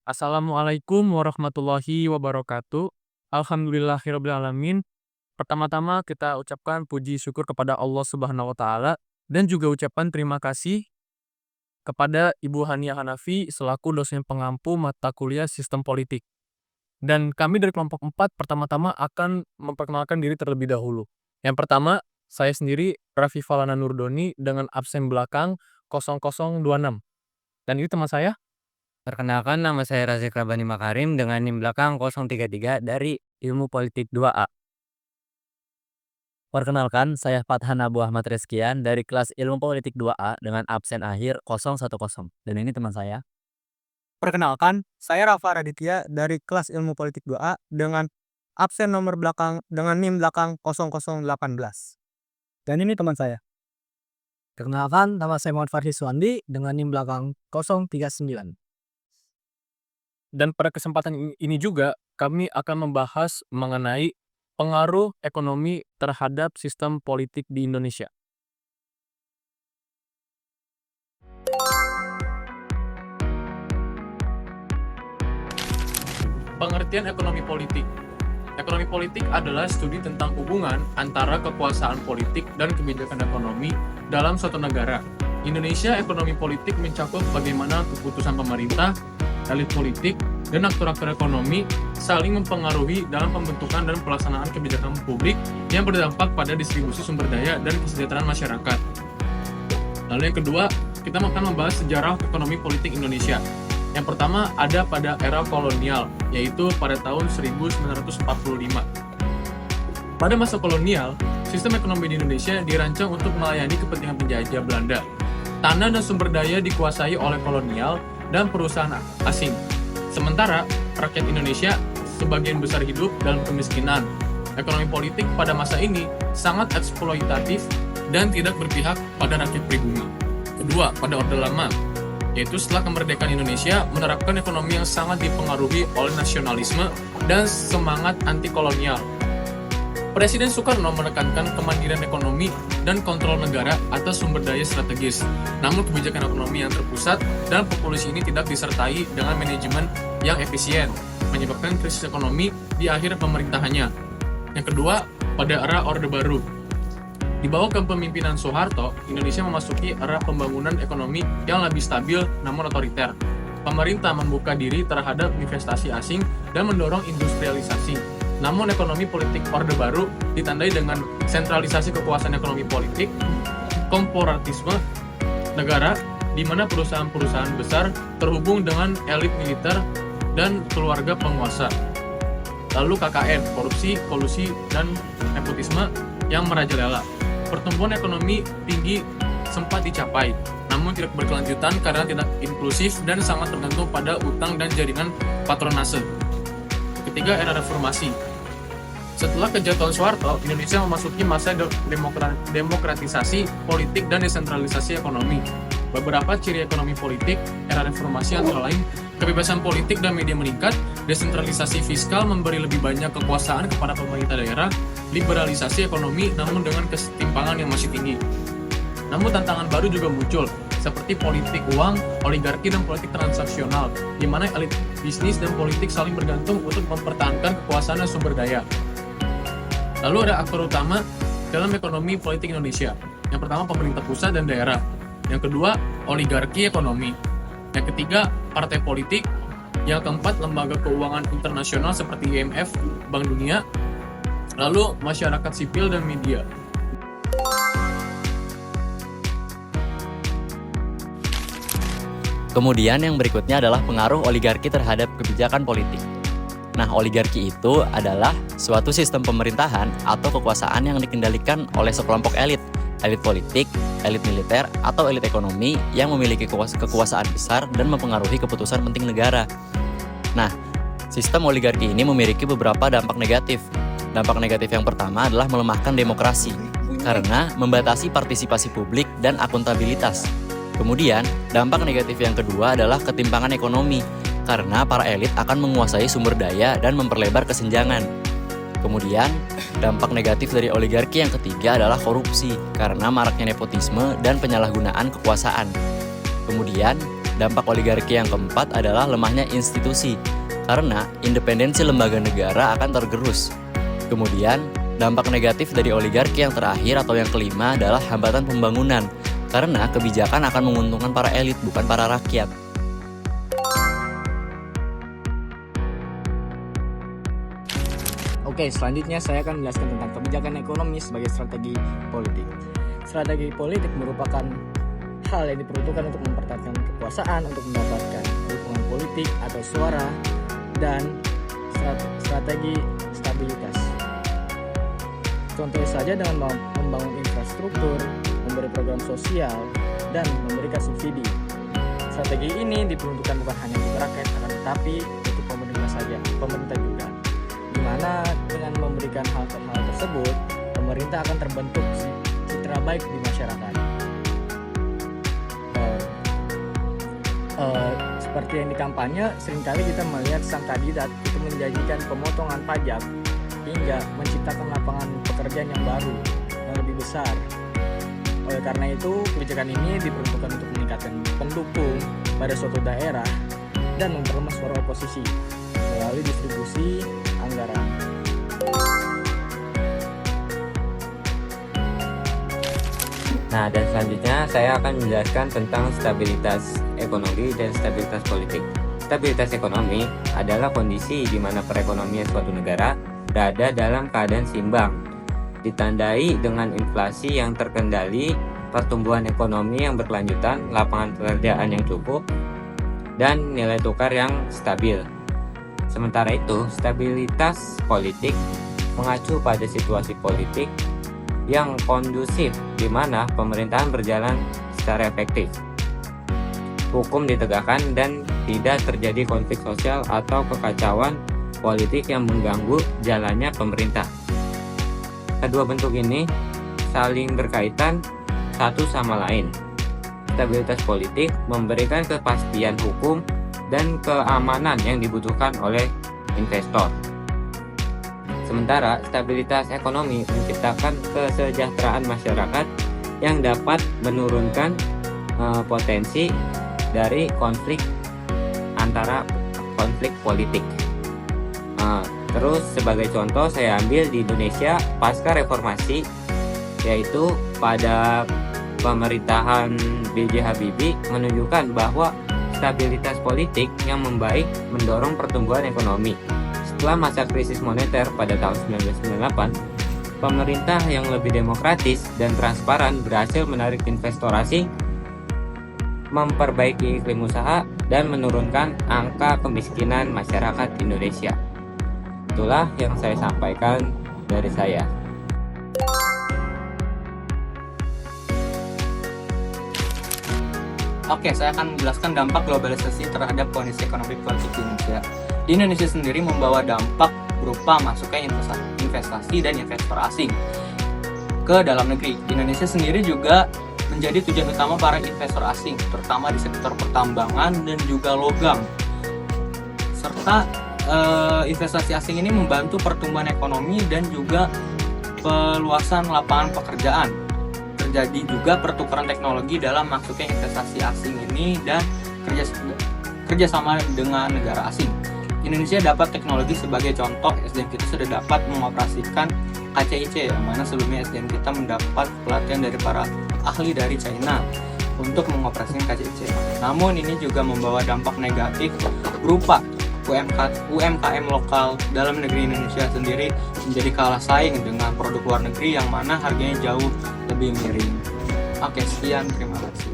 Assalamualaikum warahmatullahi wabarakatuh. Alhamdulillahirabbil alamin. Pertama-tama kita ucapkan puji syukur kepada Allah Subhanahu wa taala dan juga ucapan terima kasih kepada Ibu Hania Hanafi selaku dosen pengampu mata kuliah Sistem Politik. Dan kami dari kelompok 4 pertama-tama akan memperkenalkan diri terlebih dahulu. Yang pertama, saya sendiri Raffi Falana Nurdoni dengan absen belakang 0026. Dan ini teman saya. Perkenalkan, nama saya Razik Rabani Makarim dengan NIM belakang 033 dari Ilmu Politik 2A. Perkenalkan, saya Fathan Abu Ahmad Reskian dari kelas Ilmu Politik 2A dengan absen akhir 010. Dan ini teman saya. Perkenalkan, saya Rafa Raditya dari kelas Ilmu Politik 2A dengan absen nomor belakang dengan NIM belakang 0018. Dan ini teman saya. Perkenalkan, nama saya Muhammad Farhi Suwandi dengan NIM belakang 039. Dan pada kesempatan ini juga kami akan membahas mengenai pengaruh ekonomi terhadap sistem politik di Indonesia. Pengertian ekonomi politik. Ekonomi politik adalah studi tentang hubungan antara kekuasaan politik dan kebijakan ekonomi dalam suatu negara. Indonesia ekonomi politik mencakup bagaimana keputusan pemerintah, elit politik, dan aktor-aktor ekonomi saling mempengaruhi dalam pembentukan dan pelaksanaan kebijakan publik yang berdampak pada distribusi sumber daya dan kesejahteraan masyarakat. Lalu yang kedua, kita akan membahas sejarah ekonomi politik Indonesia. Yang pertama ada pada era kolonial, yaitu pada tahun 1945. Pada masa kolonial, sistem ekonomi di Indonesia dirancang untuk melayani kepentingan penjajah Belanda. Tanah dan sumber daya dikuasai oleh kolonial dan perusahaan asing. Sementara, rakyat Indonesia sebagian besar hidup dalam kemiskinan. Ekonomi politik pada masa ini sangat eksploitatif dan tidak berpihak pada rakyat pribumi. Kedua, pada Orde Lama, yaitu setelah kemerdekaan Indonesia menerapkan ekonomi yang sangat dipengaruhi oleh nasionalisme dan semangat anti-kolonial. Presiden Soekarno menekankan kemandirian ekonomi dan kontrol negara atas sumber daya strategis. Namun kebijakan ekonomi yang terpusat dan populis ini tidak disertai dengan manajemen yang efisien, menyebabkan krisis ekonomi di akhir pemerintahannya. Yang kedua, pada era Orde Baru. Di bawah kepemimpinan Soeharto, Indonesia memasuki era pembangunan ekonomi yang lebih stabil namun otoriter. Pemerintah membuka diri terhadap investasi asing dan mendorong industrialisasi. Namun ekonomi politik Orde Baru ditandai dengan sentralisasi kekuasaan ekonomi politik, korporatisme negara, di mana perusahaan-perusahaan besar terhubung dengan elit militer dan keluarga penguasa. Lalu KKN, korupsi, kolusi, dan nepotisme yang merajalela. Pertumbuhan ekonomi tinggi sempat dicapai, namun tidak berkelanjutan karena tidak inklusif dan sangat tergantung pada utang dan jaringan patronase. Ketiga, era reformasi. Setelah kejatuhan Soeharto, Indonesia memasuki masa demokratisasi politik dan desentralisasi ekonomi. Beberapa ciri ekonomi politik era reformasi antara lain kebebasan politik dan media meningkat, desentralisasi fiskal memberi lebih banyak kekuasaan kepada pemerintah daerah, liberalisasi ekonomi namun dengan kesetimpangan yang masih tinggi. Namun tantangan baru juga muncul, seperti politik uang, oligarki, dan politik transaksional, di mana elit bisnis dan politik saling bergantung untuk mempertahankan kekuasaan dan sumber daya. Lalu ada aktor utama dalam ekonomi politik Indonesia. Yang pertama, pemerintah pusat dan daerah. Yang kedua, oligarki ekonomi. Yang ketiga, partai politik. Yang keempat, lembaga keuangan internasional seperti IMF, Bank Dunia. Lalu, masyarakat sipil dan media. Kemudian yang berikutnya adalah pengaruh oligarki terhadap kebijakan politik. Nah, oligarki itu adalah suatu sistem pemerintahan atau kekuasaan yang dikendalikan oleh sekelompok elit politik, elit militer, atau elit ekonomi yang memiliki kekuasaan besar dan mempengaruhi keputusan penting negara. Nah, sistem oligarki ini memiliki beberapa dampak negatif. Dampak negatif yang pertama adalah melemahkan demokrasi, karena membatasi partisipasi publik dan akuntabilitas. Kemudian, dampak negatif yang kedua adalah ketimpangan ekonomi, karena para elit akan menguasai sumber daya dan memperlebar kesenjangan. Kemudian, dampak negatif dari oligarki yang ketiga adalah korupsi, karena maraknya nepotisme dan penyalahgunaan kekuasaan. Kemudian, dampak oligarki yang keempat adalah lemahnya institusi, karena independensi lembaga negara akan tergerus. Kemudian, dampak negatif dari oligarki yang terakhir atau yang kelima adalah hambatan pembangunan, karena kebijakan akan menguntungkan para elit, bukan para rakyat. Oke, selanjutnya saya akan menjelaskan tentang kebijakan ekonomi sebagai strategi politik. Strategi politik merupakan hal yang diperuntukkan untuk mempertahankan kekuasaan, untuk mendapatkan dukungan politik atau suara, dan strategi stabilitas. Contohnya saja dengan membangun infrastruktur, memberi program sosial, dan memberikan subsidi. Strategi ini diperuntukkan bukan hanya untuk rakyat, akan tetapi untuk pemerintah saja, pemerintah juga. Di mana dengan memberikan hal-hal tersebut, pemerintah akan terbentuk citra baik di masyarakat. Seperti yang di kampanye, seringkali kita melihat sang kandidat itu menjanjikan pemotongan pajak hingga menciptakan lapangan pekerjaan yang baru yang lebih besar. Oleh karena itu, kebijakan ini diperuntukkan untuk meningkatkan pendukung pada suatu daerah dan memperlemah suara oposisi melalui distribusi anggaran. Nah, dan selanjutnya saya akan menjelaskan tentang stabilitas ekonomi dan stabilitas politik. Stabilitas ekonomi adalah kondisi di mana perekonomian suatu negara berada dalam keadaan seimbang, ditandai dengan inflasi yang terkendali, pertumbuhan ekonomi yang berkelanjutan, lapangan pekerjaan yang cukup, dan nilai tukar yang stabil. Sementara itu, stabilitas politik mengacu pada situasi politik yang kondusif di mana pemerintahan berjalan secara efektif, hukum ditegakkan, dan tidak terjadi konflik sosial atau kekacauan politik yang mengganggu jalannya pemerintah. Kedua bentuk ini saling berkaitan satu sama lain. Stabilitas politik memberikan kepastian hukum dan keamanan yang dibutuhkan oleh investor. Sementara stabilitas ekonomi menciptakan kesejahteraan masyarakat yang dapat menurunkan potensi dari konflik politik. Terus sebagai contoh saya ambil di Indonesia pasca reformasi, yaitu pada pemerintahan B.J. Habibie menunjukkan bahwa stabilitas politik yang membaik mendorong pertumbuhan ekonomi. Setelah masa krisis moneter pada tahun 1998, pemerintah yang lebih demokratis dan transparan berhasil menarik investasi, memperbaiki iklim usaha, dan menurunkan angka kemiskinan masyarakat Indonesia. Itulah yang saya sampaikan dari saya. Oke, saya akan menjelaskan dampak globalisasi terhadap kondisi ekonomi politik di Indonesia. Di Indonesia sendiri membawa dampak berupa masuknya investasi dan investor asing ke dalam negeri. Indonesia sendiri juga menjadi tujuan utama para investor asing, terutama di sektor pertambangan dan juga logam. Serta investasi asing ini membantu pertumbuhan ekonomi dan juga peluasan lapangan pekerjaan. Terjadi juga pertukaran teknologi dalam masuknya investasi asing ini dan kerjasama dengan negara asing. Indonesia dapat teknologi sebagai contoh, SDM kita sudah dapat mengoperasikan KCIC, yang mana sebelumnya SDM kita mendapat pelatihan dari para ahli dari China untuk mengoperasikan KCIC. Namun ini juga membawa dampak negatif berupa UMKM lokal dalam negeri Indonesia sendiri menjadi kalah saing dengan produk luar negeri yang mana harganya jauh lebih miring. Oke, sekian, terima kasih.